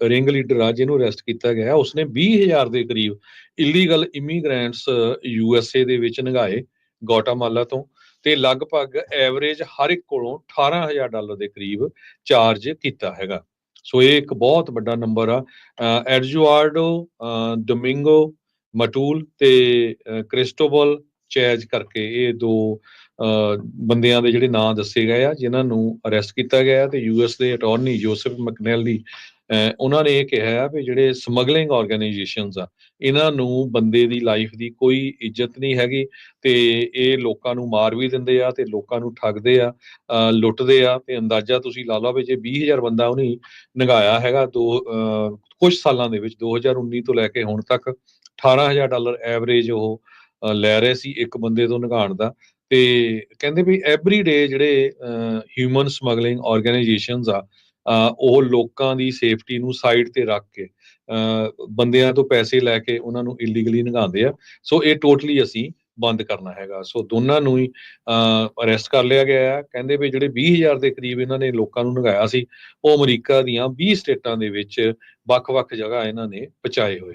ਰਿੰਗ ਲੀਡਰ ਆ ਜਿਹਨੂੰ ਅਰੈਸਟ ਕੀਤਾ ਗਿਆ ਉਸਨੇ 20,000 ਦੇ ਕਰੀਬ ਇਲੀਗਲ ਇਮੀਗ੍ਰੈਂਟਸ USA ਦੇ ਵਿੱਚ ਨਗਾਏ ਗੋਟਾਮਾਲਾ ਤੋਂ, ਤੇ ਲਗਭਗ ਐਵਰੇਜ ਹਰ ਇੱਕ ਕੋਲੋਂ $18,000 ਦੇ ਕਰੀਬ ਚਾਰਜ ਕੀਤਾ ਹੈਗਾ। ਸੋ ਇਹ ਇੱਕ ਬਹੁਤ ਵੱਡਾ ਨੰਬਰ ਆ। ਐਡਜੂਆਰਡੋ ਡੋਮਿੰਗੋ ਮਟੂਲ ਤੇ ਕ੍ਰਿਸਟੋਬਲ ਚੈਜ ਕਰਕੇ ਇਹ ਦੋ ਬੰਦਿਆਂ ਦੇ ਜਿਹੜੇ ਨਾਂ ਦੱਸੇ ਗਏ ਆ ਜਿਨ੍ਹਾਂ ਨੂੰ ਅਰੈਸਟ ਕੀਤਾ ਗਿਆ ਤੇ US ਦੇ ਅਟਾਰਨੀ ਜੋਸਫ ਮੈਕਨੈਲੀ ਉਹਨਾਂ ਨੇ ਇਹ ਕਿਹਾ ਵੀ ਜਿਹੜੇ ਸਮਗਲਿੰਗ ਆਰਗੇਨਾਈਜੇਸ਼ਨਸ ਆ ਇਹਨਾਂ ਨੂੰ ਬੰਦੇ ਦੀ ਲਾਈਫ ਦੀ ਕੋਈ ਇੱਜ਼ਤ ਨਹੀਂ ਹੈਗੀ ਤੇ ਇਹ ਲੋਕਾਂ ਨੂੰ ਮਾਰ ਵੀ ਦਿੰਦੇ ਆ ਤੇ ਲੋਕਾਂ ਨੂੰ ਠੱਗਦੇ ਆ, ਲੁੱਟਦੇ ਆ। ਤੇ ਅੰਦਾਜ਼ਾ ਤੁਸੀਂ ਲਾ ਲਓ ਵੀ ਜੇ 20,000 ਬੰਦਾ ਉਹਨੇ ਨਗਾਇਆ ਹੈਗਾ ਕੁਝ ਸਾਲਾਂ ਦੇ ਵਿੱਚ 2019 ਤੋਂ ਲੈ ਕੇ ਹੁਣ ਤੱਕ $18,000 ਐਵਰੇਜ ਉਹ ਲੈ ਰਹੇ ਸੀ ਇੱਕ ਬੰਦੇ ਤੋਂ ਨਗਾਉਣ ਦਾ। ਤੇ ਕਹਿੰਦੇ ਵੀ ਐਵਰੀ ਡੇ ਜਿਹੜੇ ਹਿਊਮਨ ਸਮਗਲਿੰਗ ਆਰਗੇਨਾਈਜੇਸ਼ਨਸ ਆ ਉਹ ਲੋਕਾਂ ਦੀ ਸੇਫਟੀ ਨੂੰ ਸਾਈਡ ਤੇ ਰੱਖ ਕੇ ਬੰਦਿਆਂ ਤੋਂ ਪੈਸੇ ਲੈ ਕੇ ਉਹਨਾਂ ਨੂੰ ਇਲੀਗਲੀ ਨਗਾਉਂਦੇ ਆ। ਸੋ ਇਹ ਟੋਟਲੀ ਅਸੀਂ ਬੰਦ ਕਰਨਾ ਹੈਗਾ। ਸੋ ਦੋਨਾਂ ਨੂੰ ਹੀ ਅਰੈਸਟ ਕਰ ਲਿਆ ਗਿਆ ਹੈ। ਕਹਿੰਦੇ ਵੀ ਜਿਹੜੇ 20,000 ਦੇ ਕਰੀਬ ਇਹਨਾਂ ਨੇ ਲੋਕਾਂ ਨੂੰ ਲਗਾਇਆ ਸੀ, ਉਹ ਅਮਰੀਕਾ ਦੀਆਂ 20 ਸਟੇਟਾਂ ਦੇ ਵਿੱਚ ਵੱਖ-ਵੱਖ ਜਗ੍ਹਾ ਇਹਨਾਂ ਨੇ ਪਹੁੰਚਾਏ ਹੋਏ।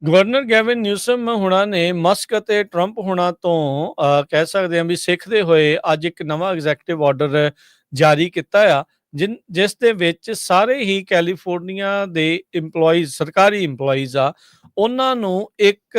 ਗਵਰਨਰ ਗੈਵਿਨ ਨਿਊਸਮ ਹੁਣਾਂ ਨੇ ਮਸਕ ਅਤੇ ਟਰੰਪ ਹੁਣਾਂ ਤੋਂ ਕਹਿ ਸਕਦੇ ਹਾਂ ਵੀ ਸਿੱਖਦੇ ਹੋਏ ਅੱਜ ਇੱਕ ਨਵਾਂ ਐਗਜ਼ੈਕਟਿਵ ਆਰਡਰ ਜਾਰੀ ਕੀਤਾ ਆ, ਜਿਸ ਦੇ ਵਿੱਚ ਸਾਰੇ ਹੀ ਕੈਲੀਫੋਰਨੀਆ ਦੇ EMPLOYEES ਸਰਕਾਰੀ EMPLOYEES ਆ, ਉਹਨਾਂ ਨੂੰ ਇੱਕ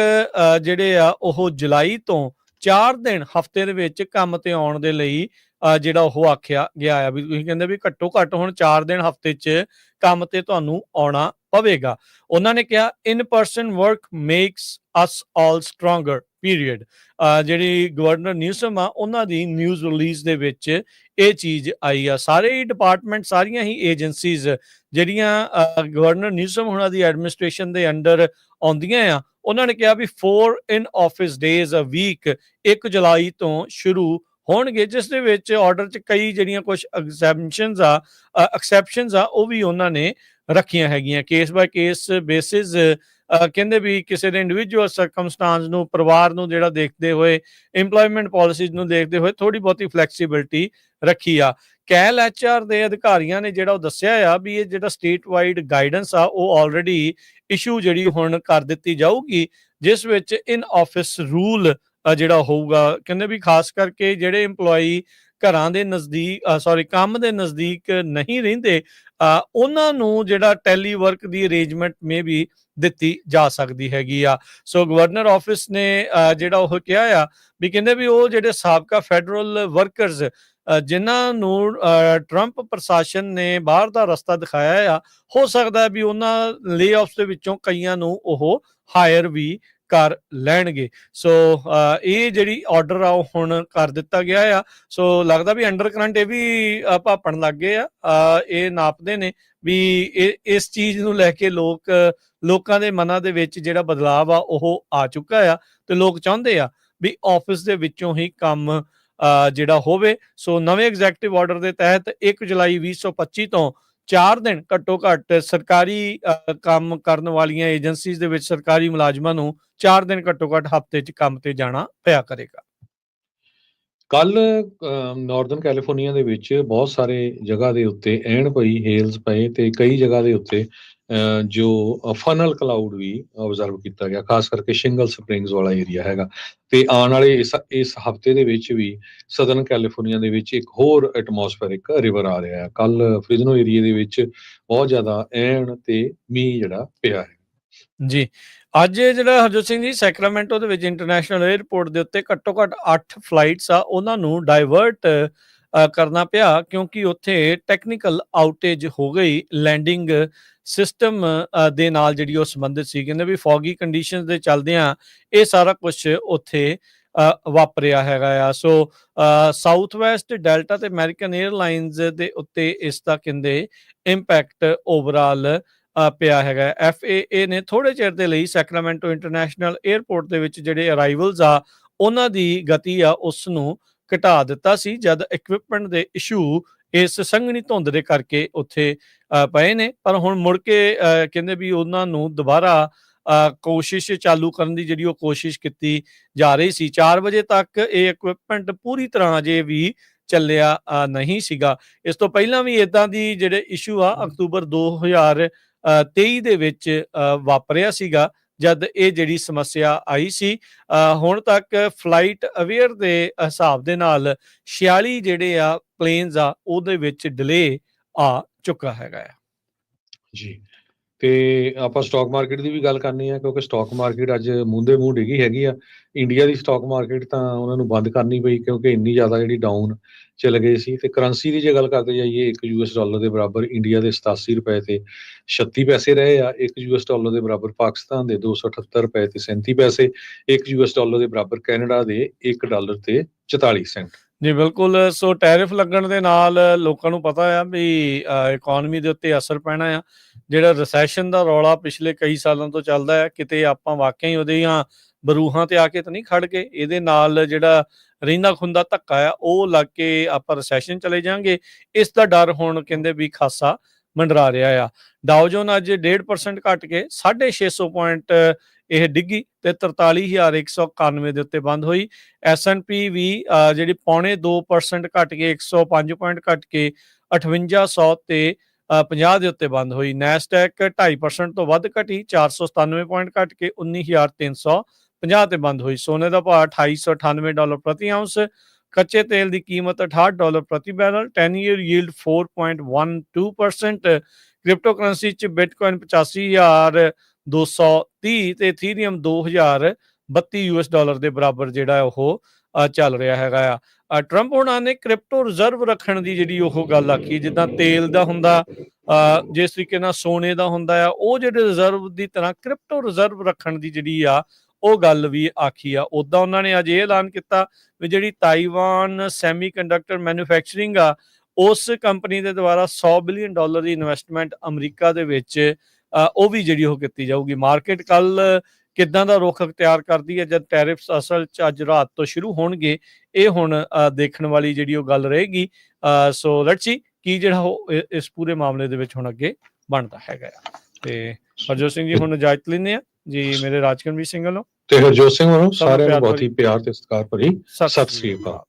ਜਿਹੜੇ ਆ ਉਹ ਜੁਲਾਈ ਤੋਂ 4 ਦਿਨ ਹਫ਼ਤੇ ਦੇ ਵਿੱਚ ਕੰਮ ਤੇ ਆਉਣ ਦੇ ਲਈ ਜਿਹੜਾ ਉਹ ਆਖਿਆ ਗਿਆ ਆ ਵੀ ਤੁਸੀਂ ਕਹਿੰਦੇ ਵੀ ਘੱਟੋ ਘੱਟ ਹੁਣ 4 ਦਿਨ ਹਫ਼ਤੇ 'ਚ ਕੰਮ ਤੇ ਤੁਹਾਨੂੰ ਆਉਣਾ ਪਵੇਗਾ। ਉਹਨਾਂ ਨੇ ਕਿਹਾ ਇਨ ਪਰਸਨ ਵਰਕ ਮੇਕਸ ਅਸ ਆਲ ਸਟਰੋਂਗਰ ਪੀਰੀਅਡ। ਜਿਹੜੀ ਗਵਰਨਰ ਨਿਊਸਮ ਆ ਉਹਨਾਂ ਦੀ ਨਿਊਜ਼ ਰਿਲੀਜ਼ ਦੇ ਵਿੱਚ ਇਹ ਚੀਜ਼ ਆਈ ਆ। ਸਾਰੇ ਹੀ ਡਿਪਾਰਟਮੈਂਟ, ਸਾਰੀਆਂ ਹੀ ਏਜੰਸੀਜ਼ ਜਿਹੜੀਆਂ ਗਵਰਨਰ ਨਿਊਸਮ ਉਹਨਾਂ ਦੀ ਐਡਮਿਨਿਸਟ੍ਰੇਸ਼ਨ ਦੇ ਅੰਡਰ ਆਉਂਦੀਆਂ ਆ, ਉਹਨਾਂ ਨੇ ਕਿਹਾ ਵੀ 4 ਇਨ ਆਫਿਸ ਡੇਜ਼ ਅ ਵੀਕ 1 ਜੁਲਾਈ ਤੋਂ ਸ਼ੁਰੂ ਹੋਣਗੇ, ਜਿਸ ਦੇ ਵਿੱਚ ਆਰਡਰ 'ਚ ਕਈ ਜਿਹੜੀਆਂ ਕੁਝ ਐਕਸੈਪਸ਼ਨਸ ਆ ਉਹ ਵੀ ਉਹਨਾਂ ਨੇ ਰੱਖੀਆਂ ਹੈਗੀਆਂ। ਕੇਸ ਬਾਏ ਕੇਸ ਬੇਸਿਸ ਕਹਿੰਦੇ ਵੀ ਕਿਸੇ ਦੇ ਇੰਡੀਵਿਜੂਅਲ ਸਰਕਮਸਟਾਂਸ ਨੂੰ, ਪਰਿਵਾਰ ਨੂੰ ਜਿਹੜਾ ਦੇਖਦੇ ਹੋਏ, ਇੰਪਲੋਇਮੈਂਟ ਪਾਲਿਸੀਜ਼ ਨੂੰ ਦੇਖਦੇ ਹੋਏ ਥੋੜੀ ਬਹੁਤੀ ਫਲੈਕਸੀਬਿਲਿਟੀ ਰੱਖੀ ਆ। ਕੈਲ HR ਦੇ ਅਧਿਕਾਰੀਆਂ ਨੇ ਜਿਹੜਾ ਉਹ ਦੱਸਿਆ ਆ ਵੀ ਇਹ ਜਿਹੜਾ ਸਟੇਟ ਵਾਈਡ ਗਾਈਡੈਂਸ ਆ ਉਹ ਆਲਰੇਡੀ ਇਸ਼ੂ ਜਿਹੜੀ ਹੁਣ ਕਰ ਦਿੱਤੀ ਜਾਊਗੀ, ਜਿਸ ਵਿੱਚ ਇਨ ਆਫਿਸ ਰੂਲ ਜਿਹੜਾ ਹੋਊਗਾ। ਕਹਿੰਦੇ ਵੀ ਖਾਸ ਕਰਕੇ ਜਿਹੜੇ EMPLOYEE ਘਰਾਂ ਦੇ ਨਜ਼ਦੀਕ ਕੰਮ ਦੇ ਨਜ਼ਦੀਕ ਨਹੀਂ ਰਹਿੰਦੇ, ਉਹਨਾਂ ਨੂੰ ਜਿਹੜਾ ਟੈਲੀ ਵਰਕ ਦੀ ਅਰੇਂਜਮੈਂਟ ਮੇ ਵੀ ਦਿੱਤੀ ਜਾ ਸਕਦੀ ਹੈਗੀ ਆ। ਸੋ ਗਵਰਨਰ ਆਫਿਸ ਨੇ ਜਿਹੜਾ ਉਹ ਕਿਹਾ ਆ ਵੀ ਕਹਿੰਦੇ ਵੀ ਉਹ ਜਿਹੜੇ ਸਾਬਕਾ ਫੈਡਰਲ ਵਰਕਰਸ ਜਿਨ੍ਹਾਂ ਨੂੰ ਟਰੰਪ ਪ੍ਰਸ਼ਾਸਨ ਨੇ ਬਾਹਰ ਦਾ ਰਸਤਾ ਦਿਖਾਇਆ ਆ, ਹੋ ਸਕਦਾ ਵੀ ਉਹਨਾਂ ਲੇਆਫਸ ਦੇ ਵਿੱਚੋਂ ਕਈਆਂ ਨੂੰ ਉਹ ਹਾਇਰ ਵੀ ਕਰ ਲੈਣਗੇ। ਸੋ ਇਹ ਜਿਹੜੀ ਆਰਡਰ ਆ ਉਹ ਹੁਣ ਕਰ ਦਿੱਤਾ ਗਿਆ ਆ। ਸੋ ਲੱਗਦਾ ਵੀ ਅੰਡਰ ਕਰੰਟ ਇਹ ਵੀ ਭਾਪਣ ਲੱਗ ਗਏ ਆ। ਇਹ ਨਾਪਦੇ ਨੇ ਵੀ ਇਸ ਚੀਜ਼ ਨੂੰ ਲੈ ਕੇ ਲੋਕਾਂ ਦੇ ਮਨਾਂ ਦੇ ਵਿੱਚ ਜਿਹੜਾ ਬਦਲਾਵ ਆ ਉਹ ਆ ਚੁੱਕਾ ਆ, ਤੇ ਲੋਕ ਚਾਹੁੰਦੇ ਆ ਵੀ ਆਫਿਸ ਦੇ ਵਿੱਚੋਂ ਹੀ ਕੰਮ ਜਿਹੜਾ ਹੋਵੇ। ਸੋ ਨਵੇਂ ਐਗਜ਼ੈਕਟਿਵ ਆਰਡਰ ਦੇ ਤਹਿਤ 1 ਜੁਲਾਈ 2025 ਤੋਂ 4 ਦਿਨ ਘੱਟੋ ਘੱਟ ਸਰਕਾਰੀ ਕੰਮ ਕਰਨ ਵਾਲੀਆਂ ਏਜੰਸੀਜ਼ ਦੇ ਵਿੱਚ ਸਰਕਾਰੀ ਮੁਲਾਜ਼ਮਾਂ ਨੂੰ 4 ਦਿਨ ਘੱਟੋ ਘੱਟ ਹਫ਼ਤੇ 'ਚ ਕੰਮ ਤੇ ਜਾਣਾ ਪਿਆ ਕਰੇਗਾ। ਕੱਲ ਨਾਰਦਰਨ ਕੈਲੀਫੋਰਨੀਆ ਦੇ ਵਿੱਚ ਬਹੁਤ ਸਾਰੇ ਜਗ੍ਹਾ ਦੇ ਉੱਤੇ ਐਨ ਪਈ, ਹੇਲਸ ਪਏ, ਤੇ ਕਈ ਜਗ੍ਹਾ ਦੇ ਉੱਤੇ ਜੋ ਫਨਲ ਕਲਾਊਡ ਵੀ ਆਬਜ਼ਰਵ ਕੀਤਾ ਗਿਆ, ਖਾਸ ਕਰਕੇ ਸ਼ਿੰਗਲ ਸਪ੍ਰਿੰਗਸ ਵਾਲਾ ਏਰੀਆ ਹੈਗਾ। ਤੇ ਆਉਣ ਵਾਲੇ ਇਸ ਹਫ਼ਤੇ ਦੇ ਵਿੱਚ ਵੀ ਸਦਰਨ ਕੈਲੀਫੋਰਨੀਆ ਦੇ ਵਿੱਚ ਇੱਕ ਹੋਰ ਐਟਮੋਸਫੇਰਿਕ ਰਿਵਰ ਆ ਰਿਹਾ ਹੈ। ਕੱਲ ਫ੍ਰਿਜ਼ਨੋ ਏਰੀਏ ਦੇ ਵਿੱਚ ਬਹੁਤ ਜ਼ਿਆਦਾ ਐਨ ਤੇ ਮੀਂਹ ਜਿਹੜਾ ਪਿਆ ਹੈ। ਜੀ, ਅੱਜ ਜਿਹੜਾ ਹਰਜੋਤ ਸਿੰਘ ਜੀ ਸੈਕਰਾਮੈਂਟੋ ਦੇ ਵਿੱਚ ਇੰਟਰਨੈਸ਼ਨਲ ਏਅਰਪੋਰਟ ਦੇ ਉੱਤੇ ਘੱਟੋ ਘੱਟ 8 ਫਲਾਈਟਸ ਆ, ਉਹਨਾਂ ਨੂੰ ਡਾਇਵਰਟ ਕਰਨਾ ਪਿਆ ਕਿਉਂਕਿ ਉੱਥੇ ਟੈਕਨੀਕਲ ਆਊਟੇਜ ਹੋ ਗਈ। ਲੈਂਡਿੰਗ ਸਿਸਟਮ ਦੇ ਨਾਲ ਜਿਹੜੀ ਉਹ ਸੰਬੰਧਿਤ ਸੀ। ਕਹਿੰਦੇ ਵੀ ਫੌਗੀ ਕੰਡੀਸ਼ਨਸ ਦੇ ਚੱਲਦਿਆਂ ਇਹ ਸਾਰਾ ਕੁਝ ਉੱਥੇ ਵਾਪਰਿਆ ਹੈਗਾ ਆ। ਸੋ ਸਾਊਥ ਵੈਸਟ, ਡੈਲਟਾ ਤੇ ਅਮਰੀਕਨ ਏਅਰਲਾਈਨਸ ਦੇ ਉੱਤੇ ਇਸ ਦਾ ਕਹਿੰਦੇ ਇੰਪੈਕਟ ਓਵਰਆਲ ਪਿਆ ਹੈਗਾ। FAA ਨੇ ਥੋੜੇ ਚਿਰ ਦੇ ਲਈ ਸੈਕਰਾਮੈਂਟੋ ਇੰਟਰਨੈਸ਼ਨਲ ਏਅਰਪੋਰਟ ਦੇ ਵਿੱਚ ਜਿਹੜੇ ਅਰਾਈਵਲਸ ਆ ਉਹਨਾਂ ਦੀ ਗਤੀ ਆ ਉਸ ਨੂੰ ਘਟਾ ਦਿੱਤਾ ਸੀ, ਜਦ ਇਕਵਿਪਮੈਂਟ ਦੇ ਇਸ਼ੂ ਇਸ ਸੰਘਣੀ ਧੁੰਦ ਦੇ ਕਰਕੇ ਉੱਥੇ ਪਏ ਨੇ। ਪਰ ਹੁਣ ਮੁੜ ਕੇ ਕਹਿੰਦੇ ਵੀ ਉਹਨਾਂ ਨੂੰ ਦੁਬਾਰਾ ਕੋਸ਼ਿਸ਼ ਚਾਲੂ ਕਰਨ ਦੀ ਜਿਹੜੀ ਉਹ ਕੋਸ਼ਿਸ਼ ਕੀਤੀ ਜਾ ਰਹੀ ਸੀ। 4 ਵਜੇ ਤੱਕ ਇਹ ਇਕਵਿਪਮੈਂਟ ਪੂਰੀ ਤਰ੍ਹਾਂ ਅਜੇ ਵੀ ਚੱਲਿਆ ਨਹੀਂ ਸੀਗਾ। ਇਸ ਤੋਂ ਪਹਿਲਾਂ ਵੀ ਇਦਾਂ ਦੀ ਜਿਹੜੇ ਇਸ਼ੂ ਆ ਅਕਤੂਬਰ 2023 ਦੇ ਵਿੱਚ ਵਾਪਰਿਆ ਸੀਗਾ, ਜਦ ਇਹ ਜਿਹੜੀ ਸਮੱਸਿਆ ਆਈ ਸੀ। ਹੁਣ ਤੱਕ ਫਲਾਈਟ ਅਵੇਅਰ ਦੇ ਹਿਸਾਬ ਦੇ ਨਾਲ 46 ਜਿਹੜੇ ਆ ਪਲੇਨਸ ਆ ਉਹਦੇ ਵਿੱਚ ਡਿਲੇ ਆ ਚੁੱਕਾ ਹੈਗਾ ਆ। ਜੀ, ਤੇ ਆਪਾਂ ਸਟਾਕ ਮਾਰਕੀਟ ਦੀ ਵੀ ਗੱਲ ਕਰਨੀ ਆ, ਕਿਉਂਕਿ ਸਟਾਕ ਮਾਰਕੀਟ ਅੱਜ ਮੂੰਹ ਦੇ ਮੂੰਹ ਡਿੱਗੀ ਹੈਗੀ ਆ। ਇੰਡੀਆ ਦੀ ਸਟਾਕ ਮਾਰਕੀਟ ਤਾਂ ਉਹਨਾਂ ਨੂੰ ਬੰਦ ਕਰਨੀ ਪਈ ਕਿਉਂਕਿ ਇੰਨੀ ਜ਼ਿਆਦਾ ਜਿਹੜੀ ਡਾਊਨ ਚਲੇ ਗਏ ਸੀ। ਤੇ ਕਰੰਸੀ ਦੀ ਜੇ ਗੱਲ ਕਰਦੇ ਜਾਈਏ, $1 ਦੇ ਬਰਾਬਰ ਇੰਡੀਆ ਦੇ 87 ਰੁਪਏ ਤੇ 36 ਪੈਸੇ ਰਹੇ ਆ। $1 ਦੇ ਬਰਾਬਰ ਪਾਕਿਸਤਾਨ ਦੇ 278 ਰੁਪਏ ਤੇ 37 ਪੈਸੇ, $1 ਦੇ ਬਰਾਬਰ ਕੈਨੇਡਾ ਦੇ $1 ਤੇ 44 ਸੈਂਟ। ਜੀ ਬਿਲਕੁਲ। ਸੋ ਟੈਰਿਫ ਲੱਗਣ ਦੇ ਨਾਲ ਲੋਕਾਂ ਨੂੰ ਪਤਾ ਆ ਵੀ ਇਕੋਨਮੀ ਦੇ ਉੱਤੇ ਅਸਰ ਪੈਣਾ ਆ। ਜਿਹੜਾ ਰਿਸੈਸ਼ਨ ਦਾ ਰੌਲਾ ਪਿਛਲੇ ਕਈ ਸਾਲਾਂ ਤੋਂ ਚੱਲਦਾ ਹੈ, ਕਿਤੇ ਆਪਾਂ ਵਾਕਿਆ ਹੀ ਉਹਦੀਆਂ ਬਰੂਹਾਂ ਤੇ ਆ ਕੇ ਤਾਂ ਨਹੀਂ ਖੜ ਗਏ। ਇਹਦੇ ਨਾਲ ਜਿਹੜਾ ਰਹਿੰਦਾ ਖੁੰਦਾ ਧੱਕਾ ਆ ਉਹ ਲੱਗ ਕੇ ਆਪਾਂ ਰਿਸੈਸ਼ਨ ਚਲੇ ਜਾਵਾਂਗੇ, ਇਸ ਦਾ ਡਰ ਹੁਣ ਕਹਿੰਦੇ ਵੀ ਖਾਸਾ ਮੰਡਰਾ ਰਿਹਾ ਆ। ਡਾਓ ਜੋਨ ਅੱਜ 1.5% ਘਟ ਕੇ 650 ਪੁਆਇੰਟ ਇਹ ਡਿੱਗੀ ਤੇ 43,191 ਦੇ ਉੱਤੇ ਬੰਦ ਹੋਈ। S&P ਵੀ ਜਿਹੜੀ 0.25% ਘਟ ਕੇ 105 ਪੁਆਇੰਟ ਘਟ ਕੇ 5800 ਤੇ 50 ਦੇ ਉੱਤੇ ਬੰਦ ਹੋਈ। ਨੈਸਡੈਕ 2.5% ਤੋਂ ਵੱਧ ਘਟੀ 497 ਪੁਆਇੰਟ ਘਟ ਕੇ 19,350 ਤੇ ਬੰਦ ਹੋਈ। ਸੋਨੇ ਦਾ ਭਾਅ $2898 ਪ੍ਰਤੀ ਆਉਂਸ। ਕੱਚੇ ਤੇਲ ਦੀ ਕੀਮਤ $68 ਪ੍ਰਤੀ barrel. 10 year yield 4.12%। Crypto currency 'ਚ ਬਿਟਕੋਇਨ 85,230 ਤੇ ਇਥੀਰੀਅਮ 2,032 US$ ਦੇ ਬਰਾਬਰ ਜਿਹੜਾ ਉਹ ਚੱਲ ਰਿਹਾ ਹੈਗਾ ਆ। ਟਰੰਪ ਹੋਣਾ ਨੇ ਕ੍ਰਿਪਟੋ ਰਿਜ਼ਰਵ ਰੱਖਣ ਦੀ ਜਿਹੜੀ ਉਹ ਗੱਲ ਆਖੀ, ਜਿੱਦਾਂ ਤੇਲ ਦਾ ਹੁੰਦਾ ਜਿਸ ਤਰੀਕੇ ਨਾਲ ਸੋਨੇ ਦਾ ਹੁੰਦਾ ਆ, ਉਹ ਜਿਹੜੇ ਰਿਜ਼ਰਵ ਦੀ ਤਰ੍ਹਾਂ ਕ੍ਰਿਪਟੋ ਰਿਜ਼ਰਵ ਰੱਖਣ ਦੀ ਜਿਹੜੀ ਆ ਉਹ ਗੱਲ ਵੀ ਆਖੀ ਆ। ਉੱਦਾਂ ਉਹਨਾਂ ਨੇ ਅੱਜ ਇਹ ਐਲਾਨ ਕੀਤਾ ਵੀ ਜਿਹੜੀ ਤਾਈਵਾਨ ਸੈਮੀਕੰਡਕਟਰ ਮੈਨੂਫੈਕਚਰਿੰਗ ਆ, ਉਸ ਕੰਪਨੀ ਦੇ ਦੁਆਰਾ $100 ਬਿਲੀਅਨ ਦੀ ਇਨਵੈਸਟਮੈਂਟ ਅਮਰੀਕਾ ਦੇ ਵਿੱਚ ਉਹ ਵੀ ਜਿਹੜੀ ਉਹ ਕੀਤੀ ਜਾਊਗੀ। ਮਾਰਕੀਟ ਕੱਲ ਕਿੱਦਾਂ ਦਾ ਰੁਖ ਅਖਤਿਆਰ ਕਰਦੀ ਹੈ ਜਦ ਟੈਰਿਫਸ ਅਸਲ 'ਚ ਅੱਜ ਰਾਤ ਤੋਂ ਸ਼ੁਰੂ ਹੋਣਗੇ, ਇਹ ਹੁਣ ਦੇਖਣ ਵਾਲੀ ਜਿਹੜੀ ਉਹ ਗੱਲ ਰਹੇਗੀ। ਸੋ ਲੈਟਸ ਸੀ ਕੀ ਜਿਹੜਾ ਉਹ ਇਸ ਪੂਰੇ ਮਾਮਲੇ ਦੇ ਵਿੱਚ ਹੁਣ ਅੱਗੇ ਬਣਦਾ ਹੈਗਾ ਆ। ਤੇ ਹਰਜੋਤ ਸਿੰਘ ਜੀ ਹੁਣ ਇਜਾਜ਼ਤ ਲੈਂਦੇ ਆ ਜੀ ਮੇਰੇ ਰਾਜਕਰਮਵੀਰ ਸਿੰਘ ਵੱਲੋਂ ਤੇ ਹਰਜੋਤ ਸਿੰਘ ਵੱਲੋਂ ਸਾਰਿਆਂ ਨੂੰ ਬਹੁਤ ਹੀ ਪਿਆਰ ਤੇ ਸਤਿਕਾਰ ਭਰੀ ਸਤਿ ਸ੍ਰੀ ਅਕਾਲ।